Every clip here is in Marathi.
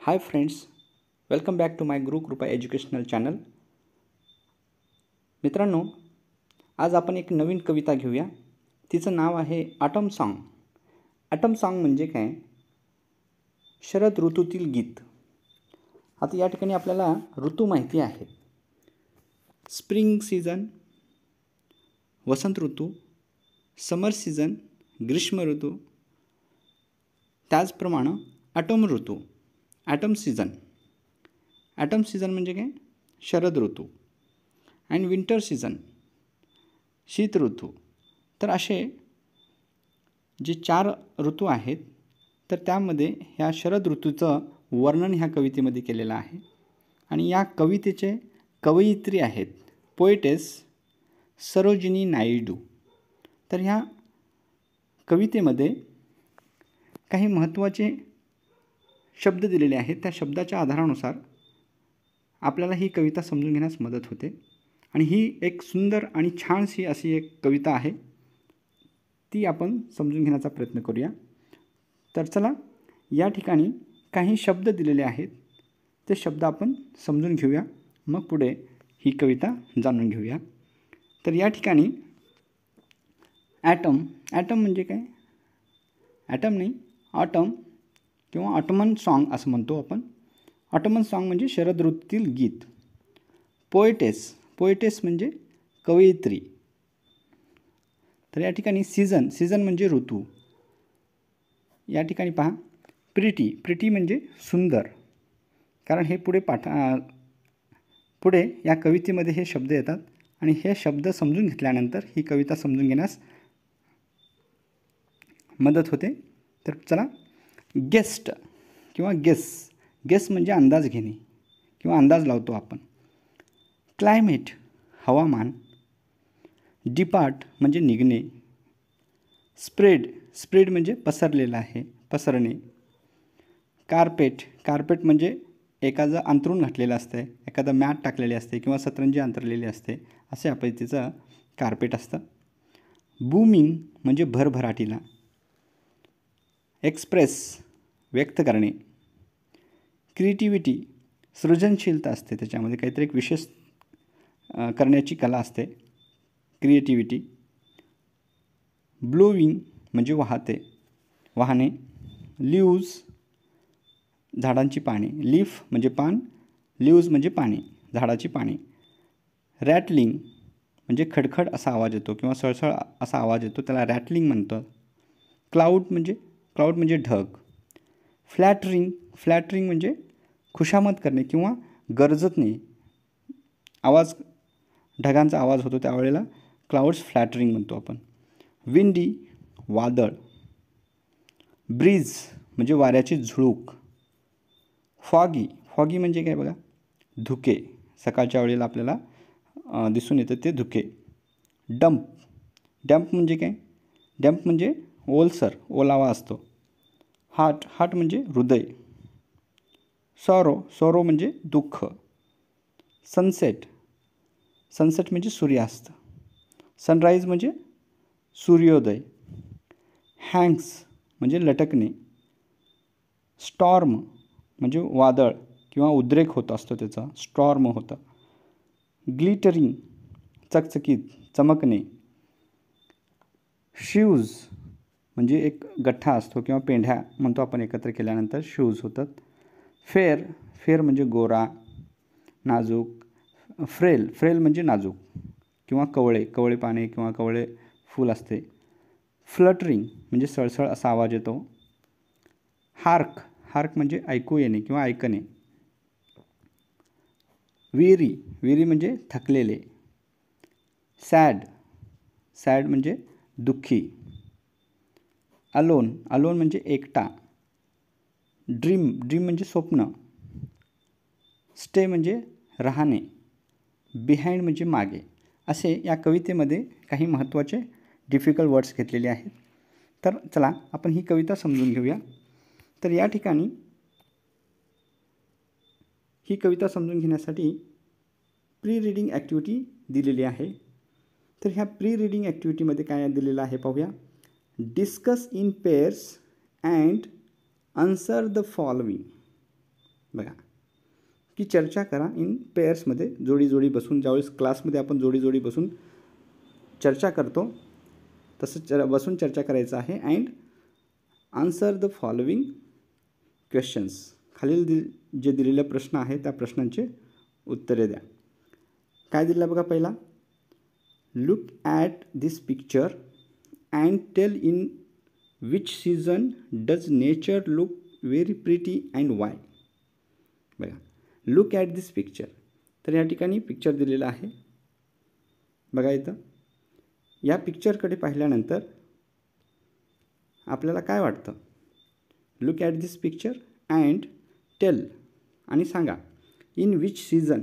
High friends, welcome back to my Gurukrupa educational channel. मित्रांनो, आज आपण एक नवीन कविता घेऊया. तिचं नाव आहे ऑटम सॉन्ग. ऑटम सॉन्ग म्हणजे काय? शरद ऋतूतील गीत. आता या ठिकाणी आपल्याला ऋतू माहिती आहे. स्प्रिंग सीझन, वसंत ऋतू, समर सीझन, ग्रीष्म ऋतू, त्याचप्रमाणे ऑटम ऋतू, ॲटम सीझन. ॲटम सीझन म्हणजे काय? शरद ऋतू. अँड विंटर सीझन, शीत ऋतू. तर असे जे 4 ऋतू आहेत, तर त्यामध्ये ह्या शरद ऋतूचं वर्णन ह्या कवितेमध्ये केलेलं आहे. आणि या कवितेचे कवयित्री आहेत पोएटेस सरोजिनी नायडू. तर ह्या कवितेमध्ये काही महत्त्वाचे शब्द दिलेले आहेत. त्या शब्दाच्या आधारानुसार आपल्याला ही कविता समजून घेण्यास मदत होते. आणि ही एक सुंदर आणि छानशी अशी एक कविता आहे. ती आपण समजून घेण्याचा प्रयत्न करूया. तर चला, या ठिकाणी काही शब्द दिलेले आहेत. ते शब्द आपण समजून घेऊया, मग पुढे ही कविता जाणून घेऊया. तर या ठिकाणी ॲटम म्हणजे काय? ॲटम नाही, ऑटम किंवा ऑटमन सॉन्ग असं म्हणतो आपण. ऑटमन सॉन्ग म्हणजे शरद ऋतूतील गीत. पोएटेस म्हणजे कवयित्री. तर या ठिकाणी सीझन म्हणजे ऋतू. या ठिकाणी पहा, प्रिटी म्हणजे सुंदर. कारण हे पुढे या कवितेमध्ये हे शब्द येतात आणि हे शब्द समजून घेतल्यानंतर ही कविता समजून घेण्यास मदत होते. तर चला, गेस्ट किंवा गेस म्हणजे अंदाज घेणे किंवा अंदाज लावतो आपण. क्लायमेट हवामान. डिपार्ट म्हणजे निघणे. स्प्रेड म्हणजे पसरलेला आहे, पसरणे. कार्पेट म्हणजे एखादं अंथरूण घातलेलं असतं, एखादं मॅट टाकलेले असते किंवा सतरंजी अंथरलेली असते, असे आपण तिचं कार्पेट असतं. बूमिंग म्हणजे भरभराटीला. एक्सप्रेस व्यक्त करणे. क्रिएटिव्हिटी सृजनशीलता असते, त्याच्यामध्ये काहीतरी एक विशेष करण्याची कला असते, क्रिएटिव्हिटी. ब्लोविंग म्हणजे वाहने. लीव्ज झाडांची पाने. लीफ म्हणजे पान, लीव्ज म्हणजे पाने, झाडाची पाने. रॅटलिंग म्हणजे खडखड असा आवाज येतो किंवा सळसळ असा आवाज येतो, त्याला रॅटलिंग म्हणतात. क्लाउड म्हणजे ढग. फ्लॅटरिंग म्हणजे खुशामत करणे किंवा गरजणे. ढगांचा आवाज होतो त्यावेळेला क्लाउड्स फ्लॅटरिंग म्हणतो आपण. विंडी वादळ. ब्रीज म्हणजे वाऱ्याची झुळूक. फॉगी म्हणजे काय बघा, धुके. सकाळच्या वेळेला आपल्याला दिसून येतं ते धुके. डंप म्हणजे काय? डंप म्हणजे ओलावा असतो. हार्ट म्हणजे हृदय. सॉरो म्हणजे दुःख. सनसेट म्हणजे सूर्यास्त. सनराईज म्हणजे सूर्योदय. हँग्स म्हणजे लटकणे. स्टॉर्म म्हणजे वादळ किंवा उद्रेक होत असतो, त्याचा स्टॉर्म होतं. ग्लिटरिंग चकचकीत, चमकणे. शूज म्हणजे एक गठ्ठा असतो किंवा पेंढ्या म्हणतो आपण एकत्र केल्यानंतर शूज होतात. फेर म्हणजे गोरा, नाजूक. फ्रेल म्हणजे नाजूक किंवा कवळे पाने किंवा कवळे फूल असते. फ्लटरिंग म्हणजे सळसळ असा आवाज येतो. हार्क म्हणजे ऐकू येणे किंवा ऐकणे. वेरी म्हणजे थकलेले. सॅड म्हणजे दुःखी. अलोन म्हणजे एकटा. ड्रीम म्हणजे स्वप्न. स्टे म्हणजे राहणे. बिहाइंड म्हणजे मागे. असे या कवितेमध्ये काही महत्त्वाचे डिफिकल्ट वर्ड्स घेतलेले आहेत. तर चला, आपण ही कविता समजून घेऊया. तर या ठिकाणी ही कविता समजून घेण्यासाठी प्री रीडिंग ॲक्टिव्हिटी दिलेली आहे. तर ह्या प्री रीडिंग ॲक्टिव्हिटीमध्ये काय दिलेलं आहे पाहूया. Discuss in pairs and answer the following. बघा की चर्चा करा इन पेअर्समध्ये, जोडी जोडी बसून. ज्यावेळेस क्लासमध्ये आपण जोडी जोडी बसून चर्चा करतो तसं बसून चर्चा करायचं आहे. And answer the following questions. खालील जे दिलेले प्रश्न आहे त्या प्रश्नांचे उत्तरे द्या. काय दिलं बघा. पहिला, look at this picture and tell in which season does nature look very pretty and why. बघा, लुक ॲट दिस पिक्चर. तर या ठिकाणी पिक्चर दिलेला आहे. बघा इथं या पिक्चरकडे पाहिल्यानंतर आपल्याला काय वाटतं. Look at this picture and tell आणि सांगा in which season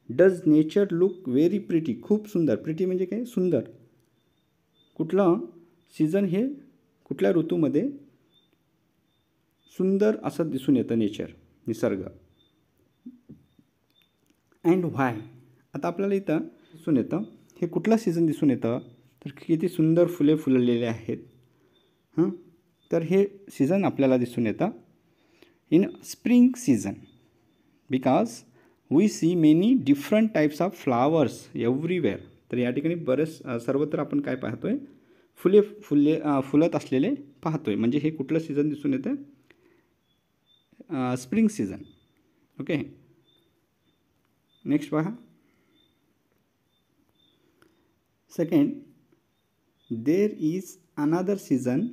does nature look very pretty. खूप सुंदर. प्रिटी म्हणजे काय? सुंदर. कुठलं सीझन हे कुठल्या ऋतूमध्ये सुंदर असं दिसून येतं नेचर, निसर्ग. अँड व्हाय. आता आपल्याला इथं दिसून येतं हे कुठलं सीझन दिसून येतं तर किती सुंदर फुले फुललेले आहेत. तर हे सीझन आपल्याला दिसून येतं in spring season because we see many different types of flowers everywhere. तर या ठिकाणी बरेच सर्वत्र आपण काय पाहतो आहे, फुलत असलेले पाहतो आहे. म्हणजे हे कुठलं सीझन दिसून येतं? Spring season. ओके. नेक्स्ट पहा. Second, there is another season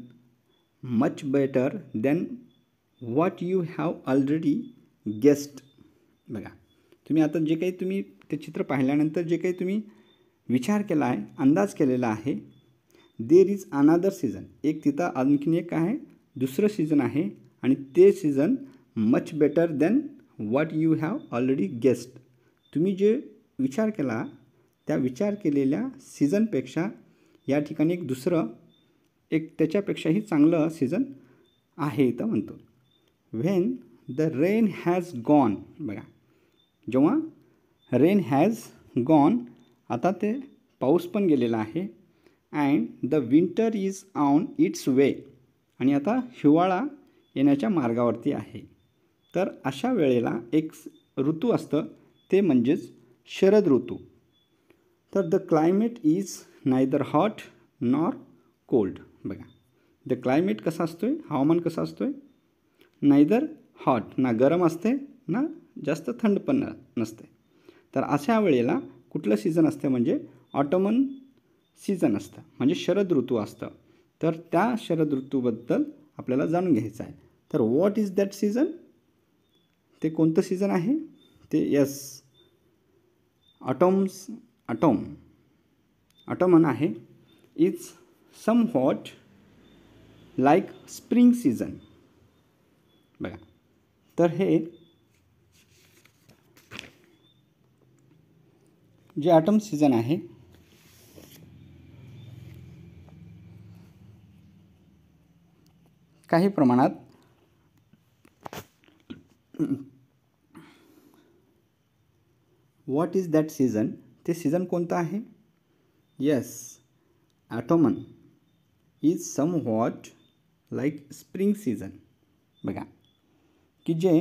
much better than what you have already guessed. बघा, तुम्ही आता जे काही तुम्ही ते चित्र पाहिल्यानंतर जे काही तुम्ही विचार केला आहे, अंदाज केलेला आहे, देर इज अनदर सीझन. एक तिथं आणखीन एक आहे, दुसरं सीझन आहे आणि ते season much better than what you have already guessed. तुम्ही जे विचार केला त्या विचार केलेल्या सीझनपेक्षा या ठिकाणी एक दुसरं एक त्याच्यापेक्षाही चांगलं सीझन आहे इथं म्हणतो. When the rain has gone. बघा, जेव्हा रेन हॅज गॉन, आता ते पाऊस पण गेलेला आहे. And the winter is on its way. आणि आता हिवाळा येण्याच्या मार्गावरती आहे. तर अशा वेळेला एक ऋतू असतं ते म्हणजेच शरद ऋतू. तर the climate is neither hot nor cold. बघा, द क्लायमेट कसा असतो आहे, हवामान कसं असतो आहे, नायदर हॉट, ना गरम असते ना जास्त थंड पण नसते. तर अशा वेळेला कुठलं सीझन असतं म्हणजे ऑटोमन सीझन असतं, म्हणजे शरद ऋतू असतं. तर त्या शरद ऋतूबद्दल आपल्याला जाणून घ्यायचं आहे. तर व्हॉट इज दॅट सीझन? ते कोणतं सीझन आहे? ते यस, ऑटोमन आहे. Is somewhat like spring season. बघा, तर हे जे ऑटम सीझन आहे काही प्रमाणात व्हॉट इज दॅट सीझन? ते सीझन कोणतं आहे? Yes, autumn is somewhat like spring season. बघा की जे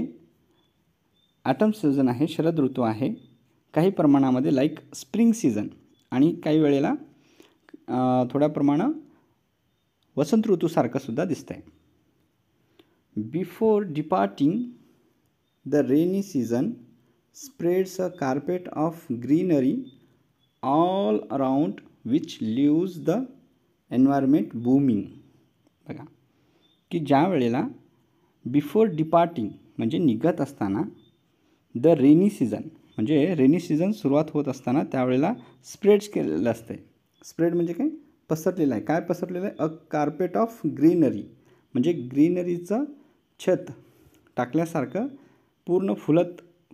ऑटम सीझन आहे, शरद ऋतू आहे, काही प्रमाणामध्ये लाईक स्प्रिंग सीझन आणि काही वेळेला थोड्या प्रमाणात वसंत ऋतूसारखं सुद्धा दिसतं आहे. Before departing the rainy season spreads a carpet of greenery all around which leaves the environment booming. बघा की ज्या वेळेला बिफोर डिपार्टिंग म्हणजे निघत असताना, द रेनी सीझन म्हणजे रेनी सीझन सुरुवात होत असताना त्यावेळेला स्प्रेड्स केलेलं असते. स्प्रेड म्हणजे काय? पसरलेलं आहे. काय पसरलेलं आहे? अ कार्पेट ऑफ ग्रीनरी म्हणजे ग्रीनरीचं छत टाकल्यासारखं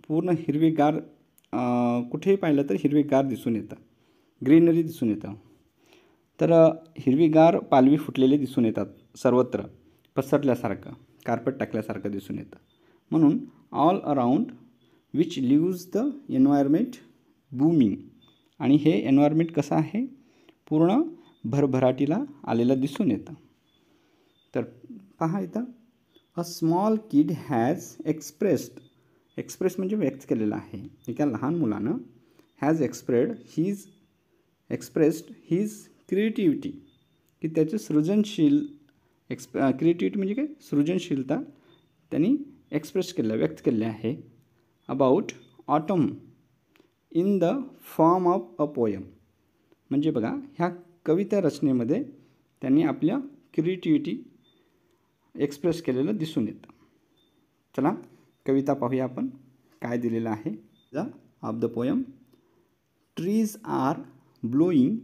पूर्ण हिरवीगार, कुठेही पाहिलं तर हिरवीगार दिसून येतं, ग्रीनरी दिसून येतं. तर हिरवीगार पालवी फुटलेली दिसून येतात सर्वत्र, पसरल्यासारखं कार्पेट टाकल्यासारखं दिसून येतं. म्हणून all around which leaves the environment booming. आणि हे एन्व्हायरमेंट कसं आहे? पूर्ण भरभराटीला आलेलं दिसून येतं. तर पहा इथं, a small kid has expressed, express म्हणजे व्यक्त केलेलं आहे. एका लहान मुलानं हॅज एक्सप्रेस्ड हिज क्रिएटिव्हिटी, की त्याचे सृजनशील क्रिएटिव्हिटी म्हणजे काय, सृजनशीलता त्यांनी एक्सप्रेस केलं, व्यक्त केले आहे. About autumn in the form of a poem, म्हणजे बघा ह्या कविता रचनेमध्ये त्यांनी आपल्या क्रिएटिव्हिटी एक्सप्रेस केलेलं दिसून येतं. चला कविता पाहूया आपण काय दिलेलं आहे. The of the poem. Trees are blowing,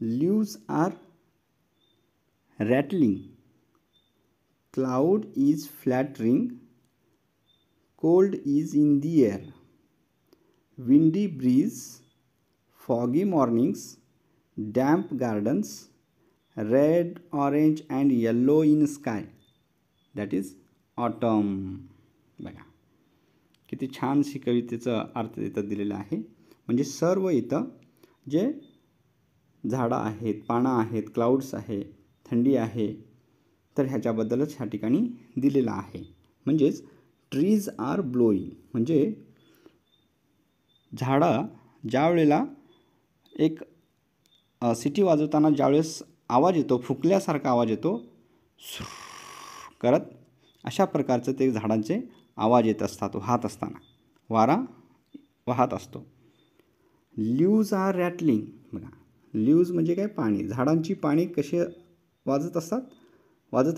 leaves are rattling, cloud is flattering, cold is in the air, windy breeze, foggy mornings, damp gardens, red, orange and yellow in sky, that is autumn. बघा किती छानशी कवितेचा अर्थ इथं दिलेला आहे. म्हणजे सर्व इथं जे झाडं आहेत, पानं आहेत, क्लाउड्स आहे, थंडी आहे, तर ह्याच्याबद्दलच ह्या ठिकाणी दिलेलं आहे. म्हणजेच ट्रीज आर ब्लोईंग म्हणजे झाडं ज्या वेळेला एक सिटी वाजवताना ज्यावेळेस आवाज येतो, फुकल्यासारखा आवाज येतो करत, अशा प्रकारचं ते झाडांचे आवाज येत असतात वाहत असताना, वारा वाहत असतो. लीव्ज आर रॅटलिंग, बघा लीव्ज म्हणजे काय, पाणी, झाडांची पाणी कसे वाजत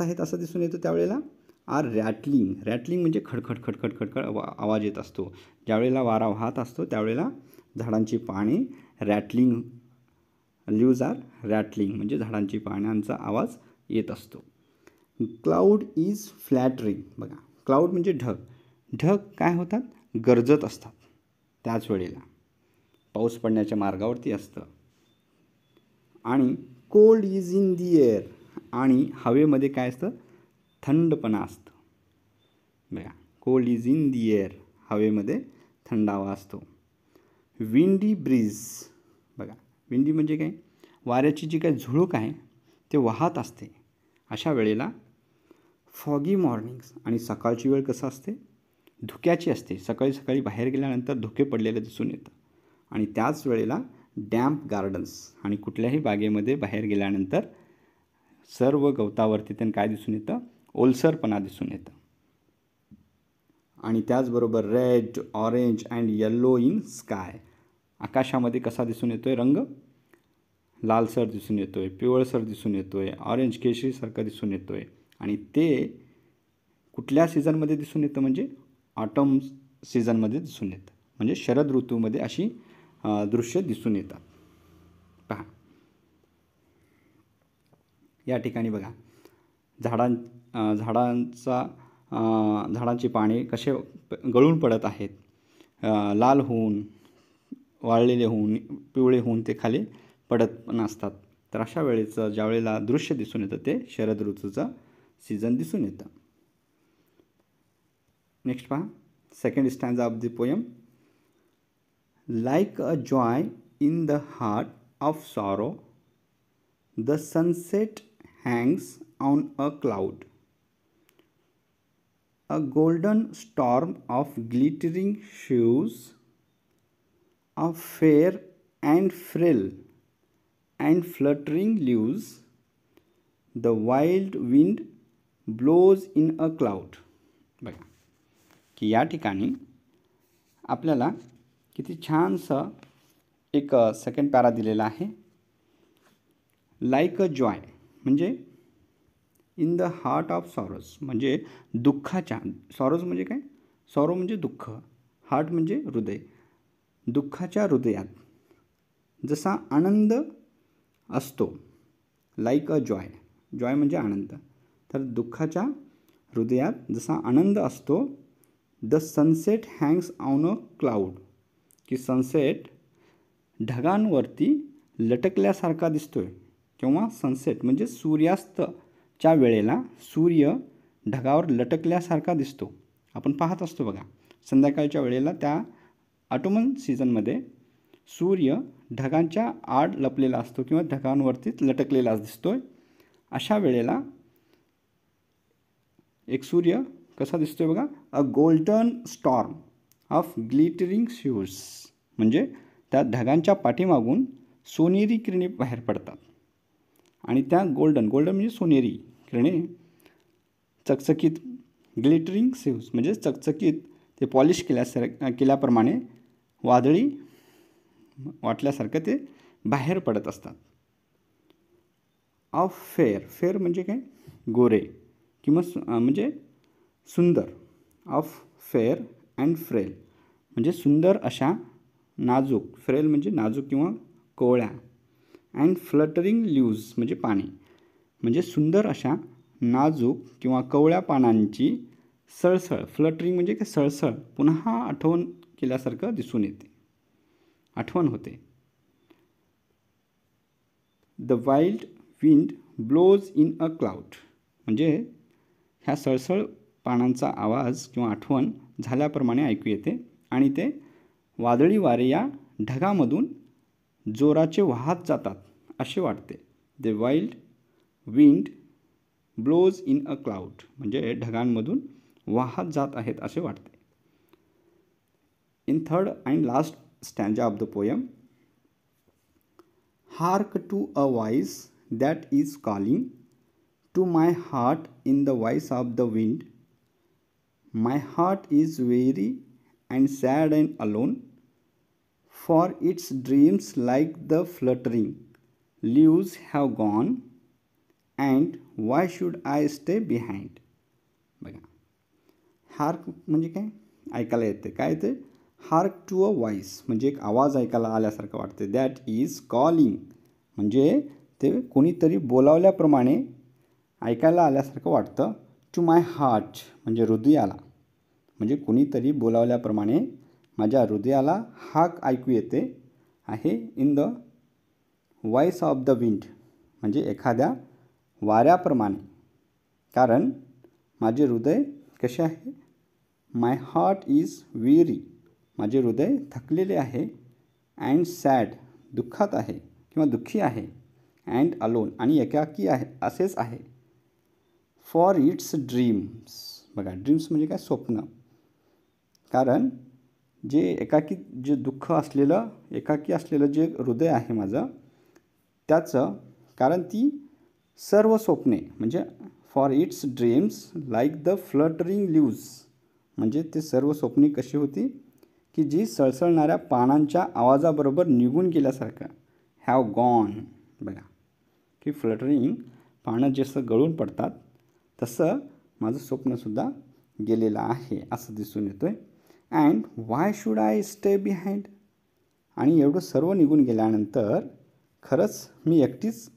आहेत असं दिसून येतं त्यावेळेला. आर रॅटलिंग, रॅटलिंग म्हणजे खडखड खडखड खडखड आवाज येत असतो. ज्यावेळेला वारा वाहत असतो त्यावेळेला झाडांची पाने रॅटलिंग, लीव्ज आर रॅटलिंग म्हणजे झाडांची पानांचा आवाज येत असतो. क्लाउड इज फ्लॅटरिंग, बघा क्लाउड म्हणजे ढग, ढग काय होतात, गरजत असतात, त्याच वेळेला पाऊस पडण्याच्या मार्गावरती असतं. आणि cold is in the air, आणि हवेमध्ये काय असतं, थंडपणा असतं. बघा cold is in the air, हवेमध्ये थंडावा असतो. विंडी ब्रीज, बघा विंडी म्हणजे काय, वाऱ्याची जी काय झुळूक आहे ते वाहत असते. अशा वेळेला फॉगी मॉर्निंग्स, आणि सकाळची वेळ कसं असते, धुक्याची असते, सकाळी सकाळी बाहेर गेल्यानंतर धुके पडलेले दिसून येतं. आणि त्याच वेळेला डॅम्प गार्डन्स, आणि कुठल्याही बागेमध्ये बाहेर गेल्यानंतर सर्व गवतावरती त्यांना काय दिसून येतं, ओलसरपणा दिसून येतं. आणि त्याचबरोबर red, orange and yellow in sky, आकाशामध्ये कसा दिसून येतो आहे रंग, लालसर दिसून येतो आहे, पिवळसर दिसून येतो आहे, ऑरेंज केशरीसारखा दिसून येतो आहे. आणि ते कुठल्या सीझनमध्ये दिसून येतं, म्हणजे ऑटम सीझनमध्ये दिसून येतं, म्हणजे शरद ऋतूमध्ये अशी दृश्य दिसून येतात. पहा या ठिकाणी बघा झाडांची पाने कसे गळून पडत आहेत, लाल होऊन, वाळलेले होऊन, पिवळे होऊन ते खाली पडत पण असतात. तर अशा वेळेचं ज्या वेळेला दृश्य दिसून येतं ते शरद ऋतूचं सीझन दिसून येतं. नेक्स्ट पहा, second stanza of the poem. Like a joy in the heart of sorrow, the sunset hangs on a cloud, a golden storm of glittering shoes, of fair and frill and fluttering leaves, the wild wind blows in a cloud. बघा की या ठिकाणी आपल्याला किती छानसं एक सेकंड पॅरा दिलेला आहे. लाईक अ जॉय म्हणजे in the heart of sorrows, म्हणजे दुःखाच्या, सॉरोज म्हणजे काय, सॉरो म्हणजे दुःख, हार्ट म्हणजे हृदय, दुःखाच्या हृदयात जसा आनंद असतो, लाईक अ जॉय, जॉय म्हणजे आनंद, तर दुःखाच्या हृदयात जसा आनंद असतो. The sunset hangs on a cloud, की सनसेट ढगांवरती लटकल्यासारखा दिसतोय, किंवा सनसेट म्हणजे सूर्यास्तच्या वेळेला सूर्य ढगावर लटकल्यासारखा दिसतो. आपण पाहत असतो बघा संध्याकाळच्या वेळेला त्या ऑटोमन सीझनमध्ये सूर्य ढगांच्या आड लपलेला असतो किंवा ढगांवरतीच लटकलेला दिसतोय. अशा वेळेला एक सूर्य कसा दिसतोय बघा, अ golden storm of glittering huge, म्हणजे त्या ढगांच्या पाठीमागून सोनेरी किरणे बाहेर पडतात आणि त्या गोल्डन म्हणजे सोनेरी किरणे चकचकीत, ग्लिटरिंग ह्यूज म्हणजे चकचकीत, ते पॉलिश केल्याप्रमाणे वादळी वाटल्यासारखं ते बाहेर पडत असतात. ऑफ फेअर म्हणजे काय, गोरे किंवा म्हणजे सुंदर. ऑफ फेअर अँड फ्रेल म्हणजे सुंदर अशा, नाजूक, फ्रेल म्हणजे नाजूक किंवा कोवळ्या, अँड फ्लटरिंग लीव्ज म्हणजे पाने, म्हणजे सुंदर अशा नाजूक किंवा कवळ्या पानांची सळसळ. फ्लटरिंग म्हणजे काय, सळसळ, पुन्हा आठवण केल्यासारखं दिसून येते, आठवण होते. The wild wind blows in a cloud म्हणजे ह्या सळसळ पानांचा आवाज किंवा आठवण झाल्याप्रमाणे ऐकू येते आणि ते वादळी वारे या ढगामधून जोराचे वाहत जातात असे वाटते. The wild wind blows in a cloud म्हणजे ढगांमधून वाहत जात आहेत असे वाटते. In third and last stanza of the poem, Hark to a voice that is calling to my heart in the voice of the wind. My heart is weary and sad and alone, for its dreams like the fluttering leaves have gone, and why should I stay behind? बघा, हार्क म्हणजे काय, ऐकायला येते. काय ते, हार्क टू अ व्हॉइस म्हणजे एक आवाज ऐकायला आल्यासारखं वाटते. दॅट इज कॉलिंग म्हणजे ते कोणीतरी बोलावल्याप्रमाणे ऐकायला आल्यासारखं वाटतं. टू माय हार्ट म्हणजे हृदयाला, म्हणजे कोणीतरी बोलावल्याप्रमाणे माझ्या हृदयाला हाक ऐकू येते आहे. In the voice of the wind म्हणजे एखाद्या वाऱ्याप्रमाणे, कारण माझे हृदय कसे आहे. माय हार्ट इज वेरी माझे हृदय थकलेले आहे. अँड सॅड दुःखात आहे किंवा दुःखी आहे. अँड अलोन आणि एकाकी आहे असेच आहे. फॉर इट्स ड्रीम्स बघा, ड्रीम्स म्हणजे काय, स्वप्न. कारण जे एकाकी, जे दुःख असलेलं, एकाकी असलेलं जे हृदय आहे माझं, त्याचं कारण ती सर्व स्वप्ने म्हणजे for its dreams like the fluttering leaves म्हणजे ते सर्व स्वप्ने कशी होती की जी सळसळणाऱ्या पानांच्या आवाजाबरोबर निघून गेल्यासारखं. हॅव गॉन बघा, की फ्लटरिंग पानं जसं गळून पडतात तसं माझं स्वप्नसुद्धा गेलेलं आहे असं दिसून येतो आहे. And Y should I stay behind आणि एवढं सर्व निघून गेल्यानंतर खरंच मी एकटीच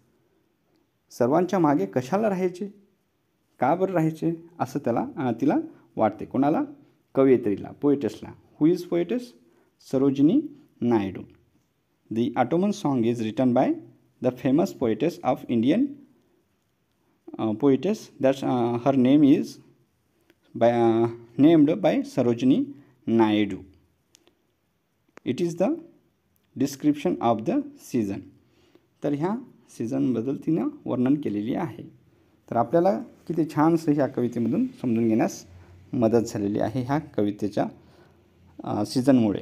सर्वांच्या मागे कशाला राहायचे, का बरं राहायचे असं तिला वाटते. कोणाला, कवयित्रीला, पोएटेसला. Who is poetess, Sarojini Naidu. The autumn song is written by the famous poetess of Indian poetess. That's her name is named by Sarojini Naidu. It is the description of the season. तर ह्या सीझनबद्दल तिनं वर्णन केलेली आहे. तर आपल्याला किती छानसं ह्या कवितेमधून समजून घेण्यास मदत झालेली आहे ह्या कवितेच्या सीझनमुळे.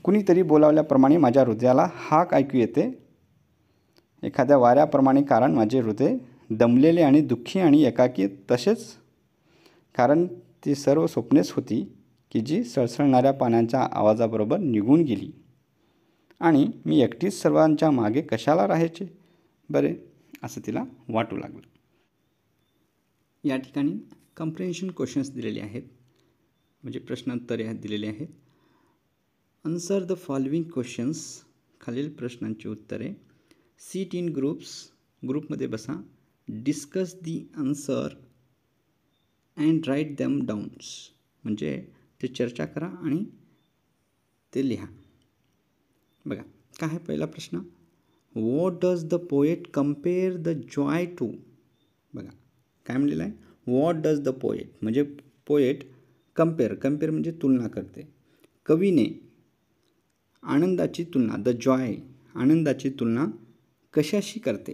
कुणीतरी बोलावल्याप्रमाणे माझ्या हृदयाला हाक ऐकू येते, एखाद्या वाऱ्याप्रमाणे, कारण माझे हृदय दमलेले आणि दुःखी आणि एकाकी, तसेच कारण ती सर्व स्वप्नेच होती की जी सळसळणाऱ्या पाण्याच्या आवाजाबरोबर निघून गेली आणि मी एकटीच सर्वांच्या मागे कशाला राहायचे बरे असं तिला वाटू लागलं. या ठिकाणी कम्प्रेन्शन क्वेश्चन्स दिलेले आहेत, म्हणजे प्रश्नोत्तरे दिलेली आहेत. आन्सर द फॉलोइंग क्वेश्चन्स, खालील प्रश्नांची उत्तरे. सीट इन ग्रुप्स ग्रुपमध्ये बसा. Discuss the answer and write them downs म्हणजे ते चर्चा करा आणि ते लिहा. बघा काय आहे पहिला प्रश्न. What does the poet compare the joy to. बघा काय म्हणलेलं आहे, व्हॉट डज द पोएट म्हणजे पोएट कम्पेअर म्हणजे तुलना करते. कवीने आनंदाची तुलना, द जॉय आनंदाची तुलना कशाशी करते.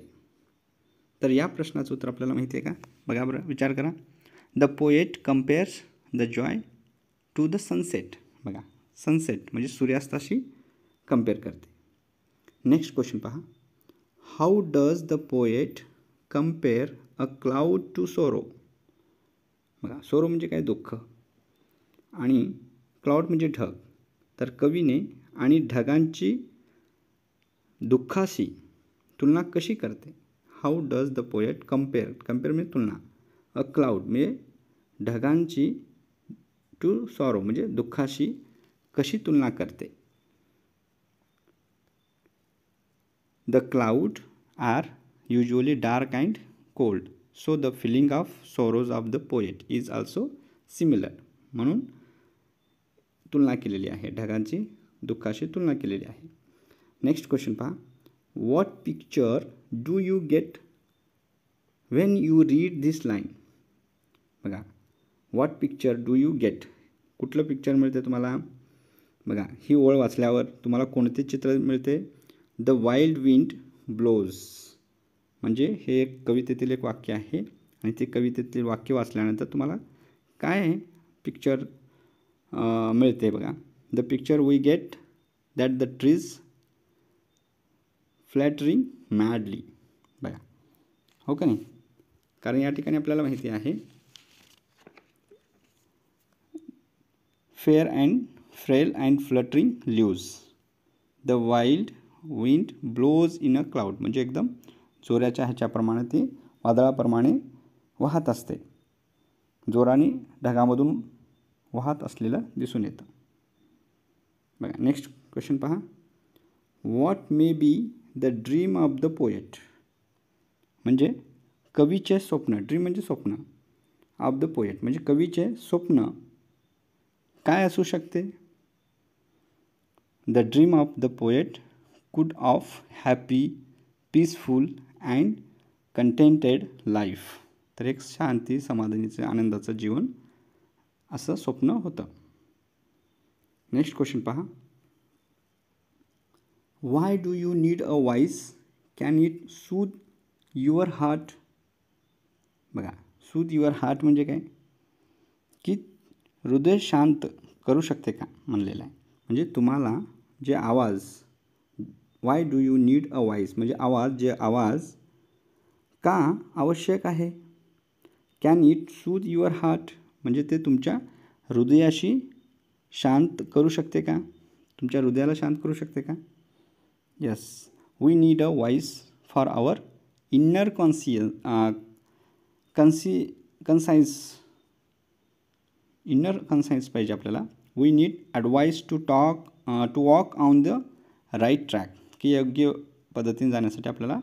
तर या प्रश्नाचं उत्तर आपल्याला माहिती आहे का, बघा बरं, विचार करा. The poet compares the joy to the sunset. बघा, सनसेट म्हणजे सूर्यास्ताशी कम्पेअर करते. नेक्स्ट क्वेश्चन पहा. How does the poet compare a cloud to sorrow. बघा, सोरो म्हणजे काय, दुःख, आणि क्लाउड म्हणजे ढग. तर कवीने आणि ढगांची दुःखाशी तुलना कशी करते. How does the poet compare, compare म्हणजे तुलना, अ क्लाउड म्हणजे ढगांची, टू सॉरो म्हणजे दुःखाशी कशी तुलना करते. The cloud are usually dark and cold, so the feeling of sorrows of the poet is also similar. म्हणून तुलना केलेली आहे, ढगांची दुःखाशी तुलना केलेली आहे. नेक्स्ट क्वेश्चन पहा. What picture do you get when you read this line. बघा, what picture do you get, कुठलं पिक्चर मिळते तुम्हाला. बघा, ही ओळ वाचल्यावर तुम्हाला कोणते चित्र मिळते. द वाईल्ड विंड ब्लोज, म्हणजे हे एक कवितेतील एक वाक्य आहे, आणि ते कवितेतील वाक्य वाचल्यानंतर तुम्हाला काय पिक्चर मिळते. बघा, the picture we get that the trees flattering madly. बघा, हो का नाही, कारण या ठिकाणी आपल्याला माहिती आहे fair and frail and fluttering leaves, the wild wind blows in a cloud, म्हणजे एकदम जोराच्या ह्याच्याप्रमाणे ती वादळाप्रमाणे वाहत असते, जोराने ढगामधून वाहत असलेलं दिसून येतं. बघा, नेक्स्ट क्वेश्चन पहा. What may be the dream of the poet, म्हणजे कवीचे स्वप्न, ड्रीम म्हणजे स्वप्न, ऑफ द पोएट म्हणजे कवीचे स्वप्न काय असू शकते. The dream of the poet could of happy, peaceful and contented life. तर एक शांती, समाधानीचं, आनंदाचं जीवन असं स्वप्न होतं. नेक्स्ट क्वेश्चन पहा. Why do you need a voice, can it soothe your heart. बघा, सूद युअर हार्ट म्हणजे काय, की हृदय शांत करू शकते का म्हणलेलं आहे. म्हणजे तुम्हाला जे आवाज, why do you need a voice म्हणजे आवाज, जे आवाज का आवश्यक आहे. Can it soothe your heart म्हणजे ते तुमच्या हृदयाशी शांत करू शकते का, तुमच्या हृदयाला शांत करू शकते का. Yes, we need a voice for our inner inner conscience पाहिजे आपल्याला. We need advice to walk on the right track, की योग्य पद्धतीने जाण्यासाठी आपल्याला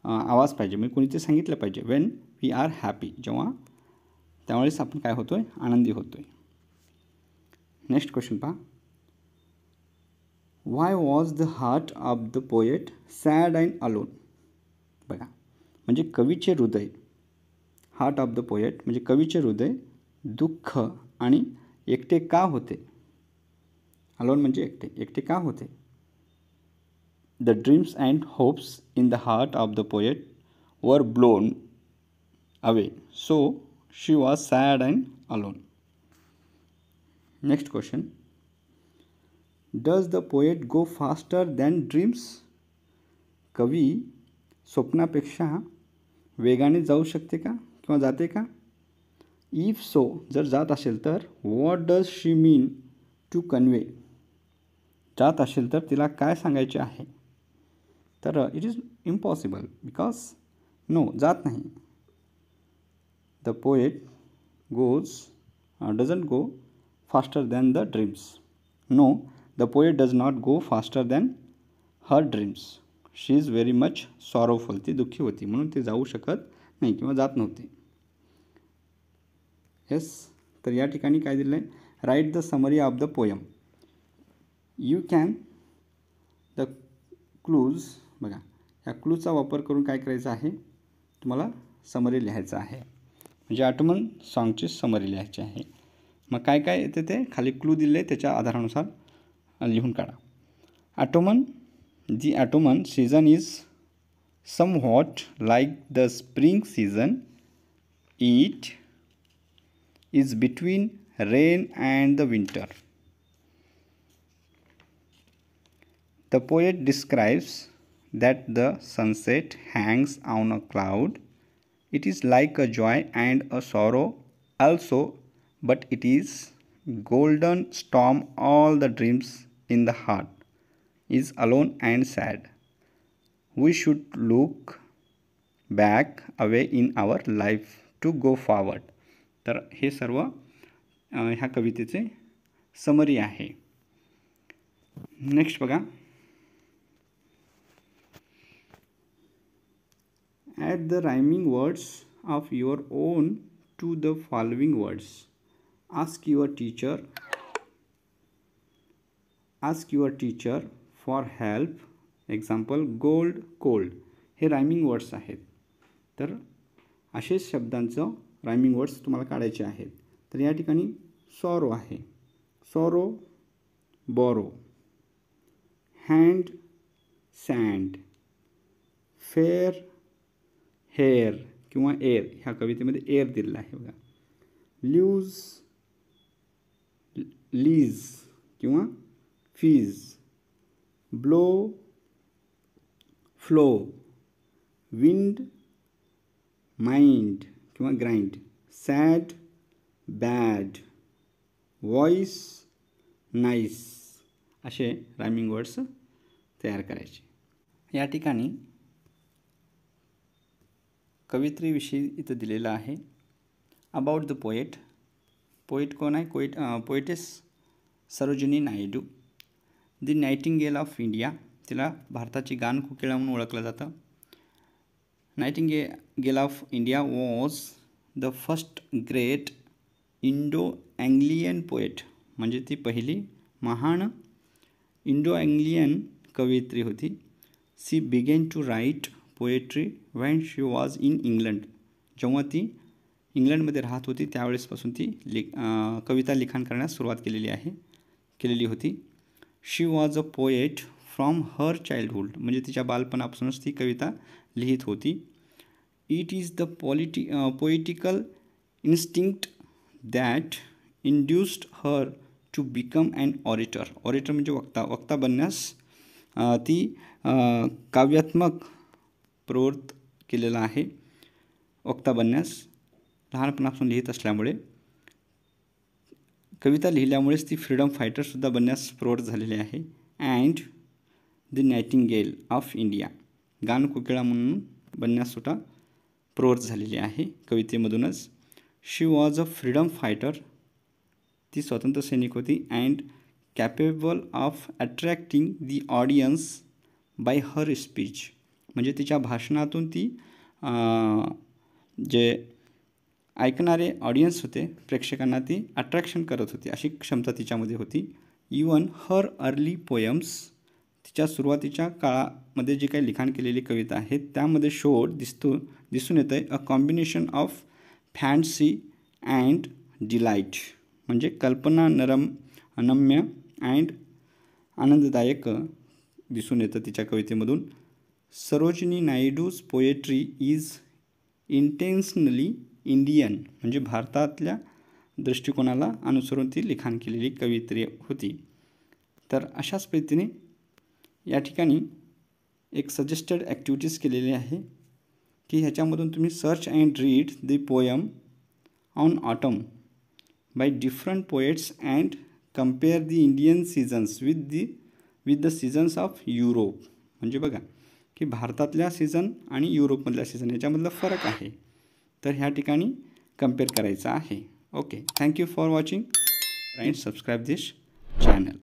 आवाज पाहिजे, म्हणजे कोणी ते सांगितलं पाहिजे. वेन वी आर हॅपी, जेव्हा त्यावेळेस आपण काय होतो आहे, आनंदी होतो आहे. नेक्स्ट क्वेश्चन पहा. Why was the heart of the poet sad and alone. बघा, म्हणजे कवीचे हृदय, हार्ट ऑफ द पोएट म्हणजे कवीचे हृदय दुःख आणि एकटे का होते. अलोन म्हणजे एकटे, एकटे का होते. The dreams and hopes in the heart of the poet were blown away, so she was sad and alone. Next question. Does the poet go faster than dreams. कवी स्वप्नापेक्षा वेगाने जाऊ शकते का किंवा जाते का. इफ सो, जर जात असेल तर what does she mean to convey. जात असेल तर तिला काय सांगायचे आहे. तर it is impossible, because no, जात नाही. The poet doesn't go faster than the dreams. No, the poet does not go faster than her dreams. She is very much sorrowful, ती दुःखी होती म्हणून ती जाऊ शकत नाही किंवा जात नव्हती. येस, तर या ठिकाणी काय दिलं आहे, write the summary of the poem. You can the clues. बघा, या क्लूजचा वापर करून काय करायचं आहे, तुम्हाला समरी लिहायचं आहे, म्हणजे ऑटोमन सॉन्गची समरी लिहायची आहे. मग काय काय येते ते खाली क्लू दिले, त्याच्या आधारानुसार लिहून काढा. Ottoman, the autumn season is somewhat like the spring season. It is between rain and the winter. The poet describes that the sunset hangs on a cloud. It is like a joy and a sorrow also, but it is golden storm all the dreams in the heart is alone and sad. We should look back away in our life to go forward. तर हे सर्व ह्या कवितेचे समरी आहे. नेक्स्ट बघा. Add the rhyming words of your own to the following words. Ask your teacher for help. Example, gold, cold. हे रायमिंग वर्ड्स आहेत. तर असेच शब्दांचं रायमिंग वर्ड्स तुम्हाला काढायचे आहेत. तर या ठिकाणी सॉरो आहे. Sorrow, borrow. Hand, sand. Fair, hair किंवा एअर. ह्या कवितेमध्ये एअर दिलेला आहे बघा. ल्यूज, लीज किंवा fees. Blow, flow. Wind, mind किंवा grind. Sad, bad. Voice, nice. असे रायमिंग वर्ड्स तयार करायचे. या ठिकाणी कवित्रीविषयी इथं दिलेलं आहे. About the poet. पोएट कोण आहे? Poetess Sarojini Naidu. The nightingale of India. तिला भारताची गानकोकिळा म्हणून ओळखलं जातं. Nightingale of India was the first great Indo Anglian poet. म्हणजे ती पहिली महान इंडो अँग्लियन कवयित्री होती. She begin to write poetry when she was in England. जेव्हा ती इंग्लंडमध्ये राहत होती त्यावेळेसपासून ती कविता लिखाण करण्यास सुरुवात केलेली होती. She was a poet from her childhood. म्हणजे तिच्या बालपणापासूनच ती कविता लिहित होती. It is the poetical instinct that induced her to become an orator. Orator म्हणजे वक्ता बनण्यास ती काव्यात्मक प्रवृत्त केलेला आहे. वक्ता बनण्यास लहानपणापासून लिहित असल्यामुळे कविता लिहिल्यामुळेच ती फ्रीडम फायटरसुद्धा बनण्यास प्रवृत्त झालेली आहे. And the nightingale of India. गानकोकिळा म्हणून बनण्याससुद्धा प्रवृत्त झालेली आहे कवितेमधूनच. She was a freedom fighter. ती स्वतंत्र सैनिक होती. And capable of attracting the audience by her speech. म्हणजे तिच्या भाषणातून ती जे ऐकणारे ऑडियन्स होते, प्रेक्षकांना ती अट्रॅक्शन करत होती, अशी क्षमता तिच्यामध्ये होती. Even her early poems. तिच्या सुरुवातीच्या काळामध्ये जी काही लिखाण केलेली कविता आहेत त्यामध्ये दिसून येतं आहे a combination of fancy and delight. म्हणजे कल्पना नम्य अँड आनंददायक दिसून येतं तिच्या कवितेमधून. Sarojini Naidu's poetry is intentionally Indian. म्हणजे भारतातल्या दृष्टिकोनाला अनुसरून ती लिखाण केलेली कवित्री होती. तर अशाच पद्धतीने या ठिकाणी एक सजेस्टेड ॲक्टिव्हिटीज केलेली आहे की ह्याच्यामधून तुम्ही search and read the poem on autumn by different poets and compare the Indian seasons with the seasons of Europe. म्हणजे बघा की भारतातल्या सीझन आणि युरोपमधल्या सीझन याच्यामधला फरक आहे. तर ह्या ठिकाणी कम्पेअर करायचा आहे. Okay, thank you for watching and subscribe this channel.